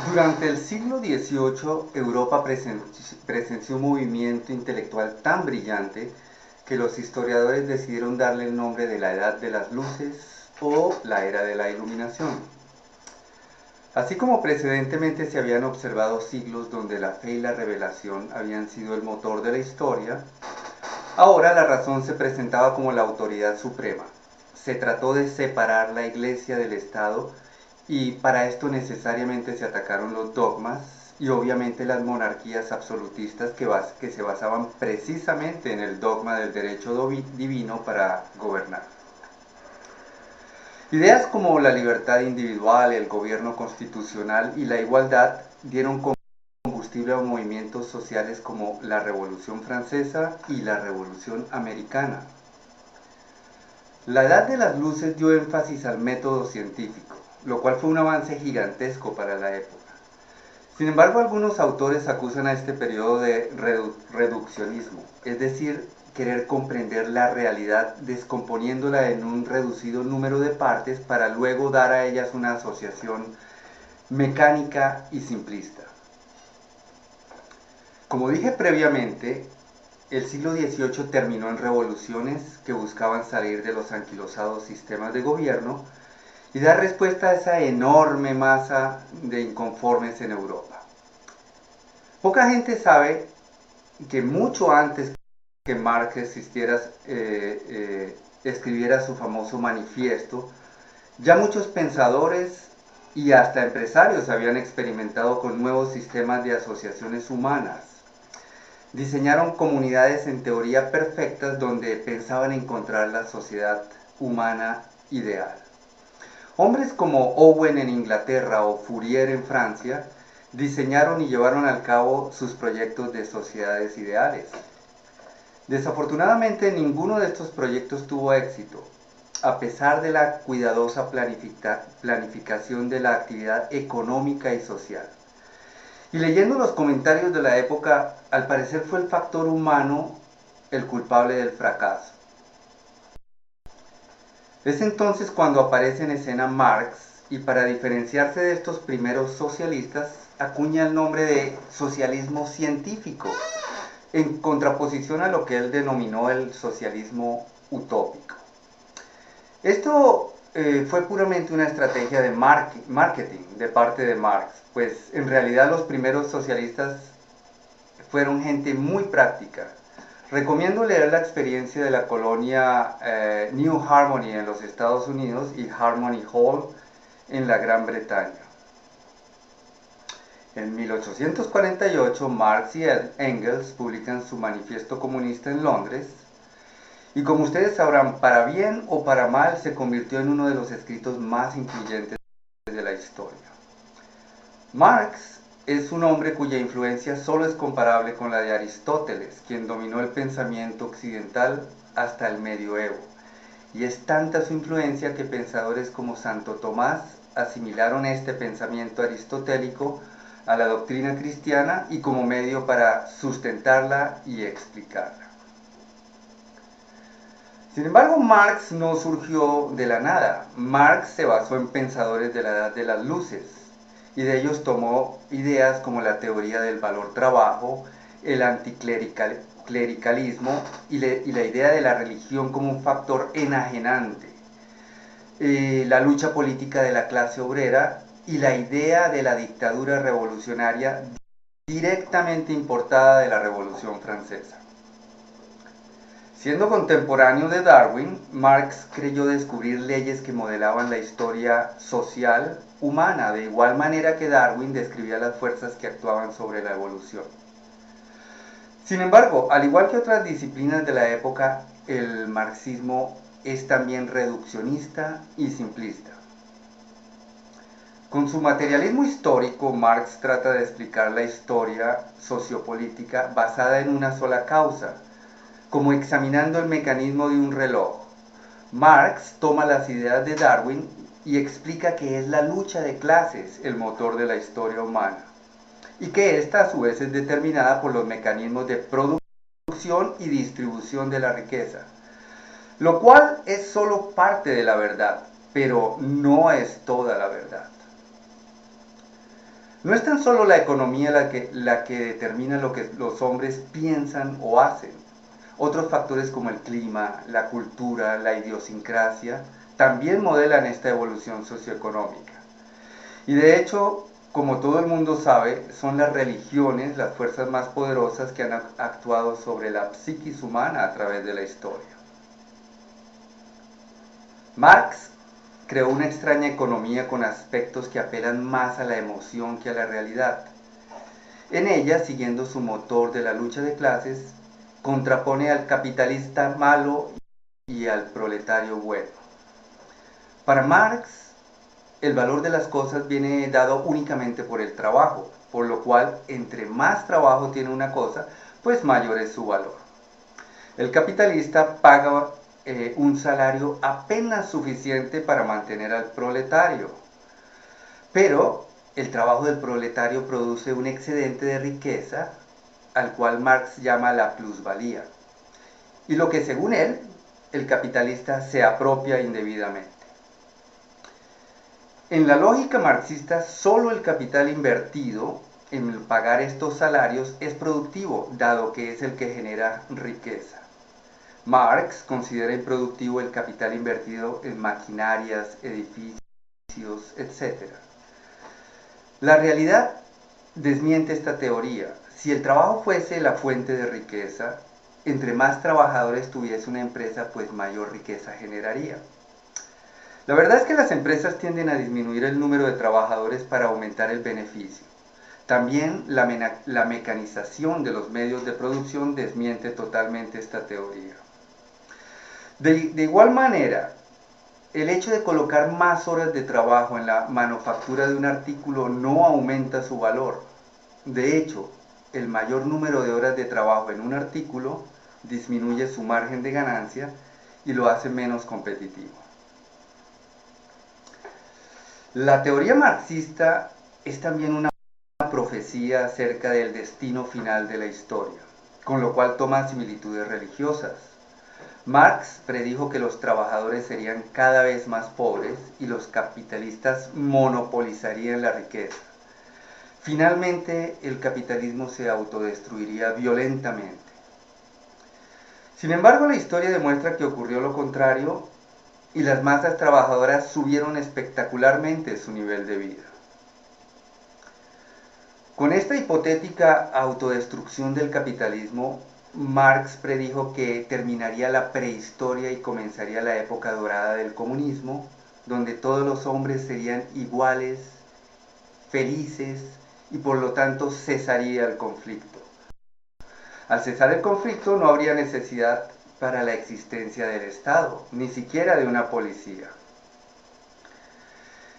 Durante el siglo XVIII, Europa presenció un movimiento intelectual tan brillante que los historiadores decidieron darle el nombre de la Edad de las Luces o la Era de la Iluminación. Así como precedentemente se habían observado siglos donde la fe y la revelación habían sido el motor de la historia, ahora la razón se presentaba como la autoridad suprema. Se trató de separar la Iglesia del Estado y para esto necesariamente se atacaron los dogmas y obviamente las monarquías absolutistas que se basaban precisamente en el dogma del derecho divino para gobernar. Ideas como la libertad individual, el gobierno constitucional y la igualdad dieron combustible a movimientos sociales como la Revolución Francesa y la Revolución Americana. La Edad de las Luces dio énfasis al método científico, lo cual fue un avance gigantesco para la época. Sin embargo, algunos autores acusan a este periodo de reduccionismo, es decir, querer comprender la realidad descomponiéndola en un reducido número de partes para luego dar a ellas una asociación mecánica y simplista. Como dije previamente, el siglo XVIII terminó en revoluciones que buscaban salir de los anquilosados sistemas de gobierno y dar respuesta a esa enorme masa de inconformes en Europa. Poca gente sabe que mucho antes que Marx escribiera su famoso manifiesto, ya muchos pensadores y hasta empresarios habían experimentado con nuevos sistemas de asociaciones humanas. Diseñaron comunidades en teoría perfectas donde pensaban encontrar la sociedad humana ideal. Hombres como Owen en Inglaterra o Fourier en Francia diseñaron y llevaron a cabo sus proyectos de sociedades ideales. Desafortunadamente ninguno de estos proyectos tuvo éxito, a pesar de la cuidadosa planificación de la actividad económica y social. Y leyendo los comentarios de la época, al parecer fue el factor humano el culpable del fracaso. Es entonces cuando aparece en escena Marx y para diferenciarse de estos primeros socialistas acuña el nombre de socialismo científico, en contraposición a lo que él denominó el socialismo utópico. Esto fue puramente una estrategia de marketing de parte de Marx, pues en realidad los primeros socialistas fueron gente muy práctica. Recomiendo leer la experiencia de la colonia New Harmony en los Estados Unidos y Harmony Hall en la Gran Bretaña. En 1848, Marx y Engels publican su manifiesto comunista en Londres y como ustedes sabrán, para bien o para mal, se convirtió en uno de los escritos más influyentes de la historia. Marx es un hombre cuya influencia solo es comparable con la de Aristóteles, quien dominó el pensamiento occidental hasta el medioevo. Y es tanta su influencia que pensadores como Santo Tomás asimilaron este pensamiento aristotélico a la doctrina cristiana y como medio para sustentarla y explicarla. Sin embargo, Marx no surgió de la nada. Marx se basó en pensadores de la Edad de las Luces y de ellos tomó ideas como la teoría del valor trabajo, el anticlericalismo y la idea de la religión como un factor enajenante, la lucha política de la clase obrera y la idea de la dictadura revolucionaria directamente importada de la Revolución Francesa. Siendo contemporáneo de Darwin, Marx creyó descubrir leyes que modelaban la historia social humana, de igual manera que Darwin describía las fuerzas que actuaban sobre la evolución. Sin embargo, al igual que otras disciplinas de la época, el marxismo es también reduccionista y simplista. Con su materialismo histórico, Marx trata de explicar la historia sociopolítica basada en una sola causa, como examinando el mecanismo de un reloj. Marx toma las ideas de Darwin y explica que es la lucha de clases el motor de la historia humana y que ésta a su vez es determinada por los mecanismos de producción y distribución de la riqueza, lo cual es solo parte de la verdad, pero no es toda la verdad. No es tan solo la economía la que determina lo que los hombres piensan o hacen. Otros factores como el clima, la cultura, la idiosincrasia, también modelan esta evolución socioeconómica. Y de hecho, como todo el mundo sabe, son las religiones las fuerzas más poderosas que han actuado sobre la psiquis humana a través de la historia. Marx creó una extraña economía con aspectos que apelan más a la emoción que a la realidad. En ella, siguiendo su motor de la lucha de clases, contrapone al capitalista malo y al proletario bueno. Para Marx, el valor de las cosas viene dado únicamente por el trabajo, por lo cual, entre más trabajo tiene una cosa, pues mayor es su valor. El capitalista paga un salario apenas suficiente para mantener al proletario, pero el trabajo del proletario produce un excedente de riqueza, al cual Marx llama la plusvalía, y lo que según él, el capitalista se apropia indebidamente. En la lógica marxista, solo el capital invertido en pagar estos salarios es productivo, dado que es el que genera riqueza. Marx considera improductivo el capital invertido en maquinarias, edificios, etc. La realidad desmiente esta teoría. Si el trabajo fuese la fuente de riqueza, entre más trabajadores tuviese una empresa, pues mayor riqueza generaría. La verdad es que las empresas tienden a disminuir el número de trabajadores para aumentar el beneficio. También la mecanización de los medios de producción desmiente totalmente esta teoría. De igual manera, el hecho de colocar más horas de trabajo en la manufactura de un artículo no aumenta su valor. De hecho, el mayor número de horas de trabajo en un artículo disminuye su margen de ganancia y lo hace menos competitivo. La teoría marxista es también una profecía acerca del destino final de la historia, con lo cual toma similitudes religiosas. Marx predijo que los trabajadores serían cada vez más pobres y los capitalistas monopolizarían la riqueza. Finalmente, el capitalismo se autodestruiría violentamente. Sin embargo, la historia demuestra que ocurrió lo contrario y las masas trabajadoras subieron espectacularmente su nivel de vida. Con esta hipotética autodestrucción del capitalismo, Marx predijo que terminaría la prehistoria y comenzaría la época dorada del comunismo, donde todos los hombres serían iguales, felices y por lo tanto cesaría el conflicto. Al cesar el conflicto no habría necesidad para la existencia del Estado, ni siquiera de una policía.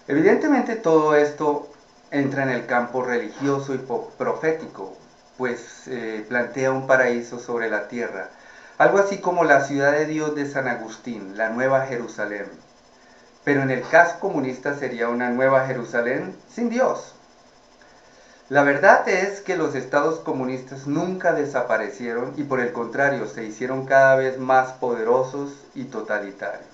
Evidentemente todo esto entra en el campo religioso y profético, pues plantea un paraíso sobre la tierra, algo así como la ciudad de Dios de San Agustín, la Nueva Jerusalén. Pero en el caso comunista sería una Nueva Jerusalén sin Dios. La verdad es que los estados comunistas nunca desaparecieron y por el contrario se hicieron cada vez más poderosos y totalitarios.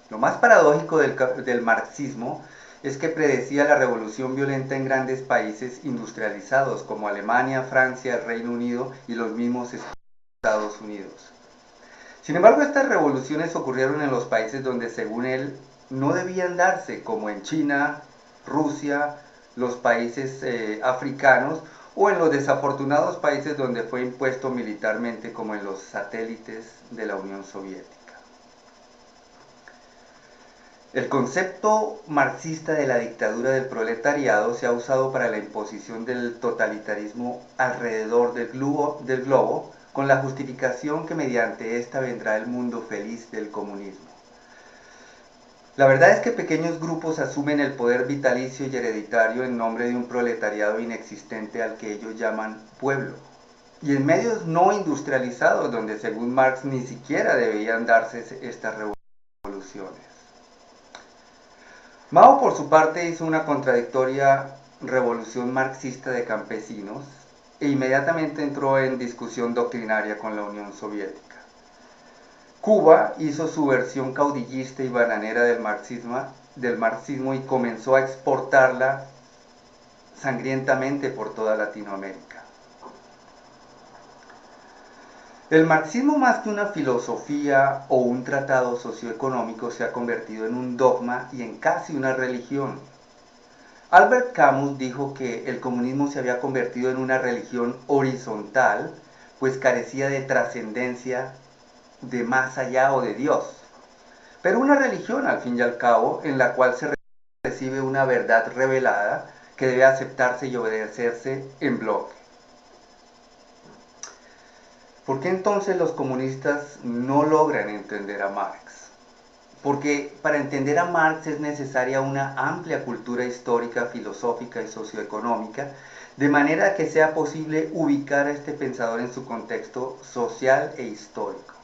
Lo más paradójico del marxismo es que predecía la revolución violenta en grandes países industrializados como Alemania, Francia, el Reino Unido y los mismos Estados Unidos. Sin embargo, estas revoluciones ocurrieron en los países donde, según él, no debían darse, como en China, Rusia, los países africanos o en los desafortunados países donde fue impuesto militarmente, como en los satélites de la Unión Soviética. El concepto marxista de la dictadura del proletariado se ha usado para la imposición del totalitarismo alrededor del globo, con la justificación que mediante esta vendrá el mundo feliz del comunismo. La verdad es que pequeños grupos asumen el poder vitalicio y hereditario en nombre de un proletariado inexistente al que ellos llaman pueblo. Y en medios no industrializados, donde según Marx ni siquiera debían darse estas revoluciones. Mao, por su parte, hizo una contradictoria revolución marxista de campesinos e inmediatamente entró en discusión doctrinaria con la Unión Soviética. Cuba hizo su versión caudillista y bananera del del marxismo y comenzó a exportarla sangrientamente por toda Latinoamérica. El marxismo, más que una filosofía o un tratado socioeconómico, se ha convertido en un dogma y en casi una religión. Albert Camus dijo que el comunismo se había convertido en una religión horizontal, pues carecía de trascendencia, de más allá o de Dios. Pero una religión, al fin y al cabo, en la cual se recibe una verdad revelada que debe aceptarse y obedecerse en bloque. ¿Por qué entonces los comunistas no logran entender a Marx? Porque para entender a Marx es necesaria una amplia cultura histórica, filosófica y socioeconómica, de manera que sea posible ubicar a este pensador en su contexto social e histórico.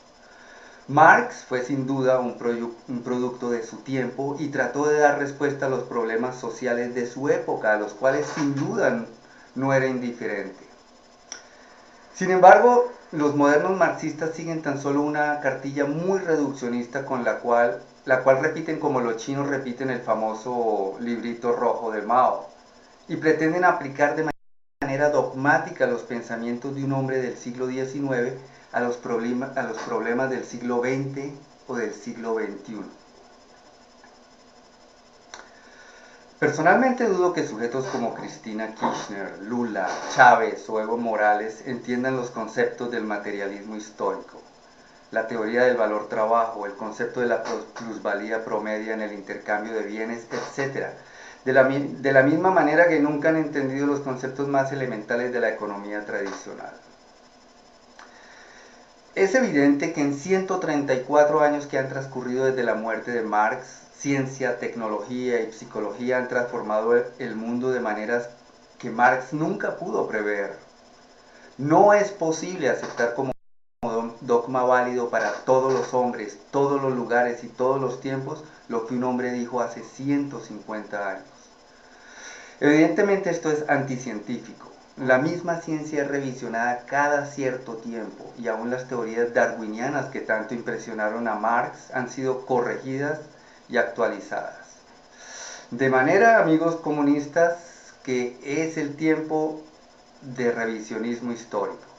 Marx fue sin duda un producto de su tiempo y trató de dar respuesta a los problemas sociales de su época, a los cuales sin duda no era indiferente. Sin embargo, los modernos marxistas siguen tan solo una cartilla muy reduccionista con la cual repiten como los chinos repiten el famoso librito rojo de Mao y pretenden aplicar de manera dogmática los pensamientos de un hombre del siglo XIX a los problemas del siglo XX o del siglo XXI. Personalmente dudo que sujetos como Cristina Kirchner, Lula, Chávez o Evo Morales entiendan los conceptos del materialismo histórico, la teoría del valor trabajo, el concepto de la plusvalía promedia en el intercambio de bienes, etc. De la misma manera que nunca han entendido los conceptos más elementales de la economía tradicional. Es evidente que en 134 años que han transcurrido desde la muerte de Marx, ciencia, tecnología y psicología han transformado el mundo de maneras que Marx nunca pudo prever. No es posible aceptar como dogma válido para todos los hombres, todos los lugares y todos los tiempos lo que un hombre dijo hace 150 años. Evidentemente esto es anticientífico. La misma ciencia es revisionada cada cierto tiempo y aún las teorías darwinianas que tanto impresionaron a Marx han sido corregidas y actualizadas. De manera, amigos comunistas, que es el tiempo de revisionismo histórico.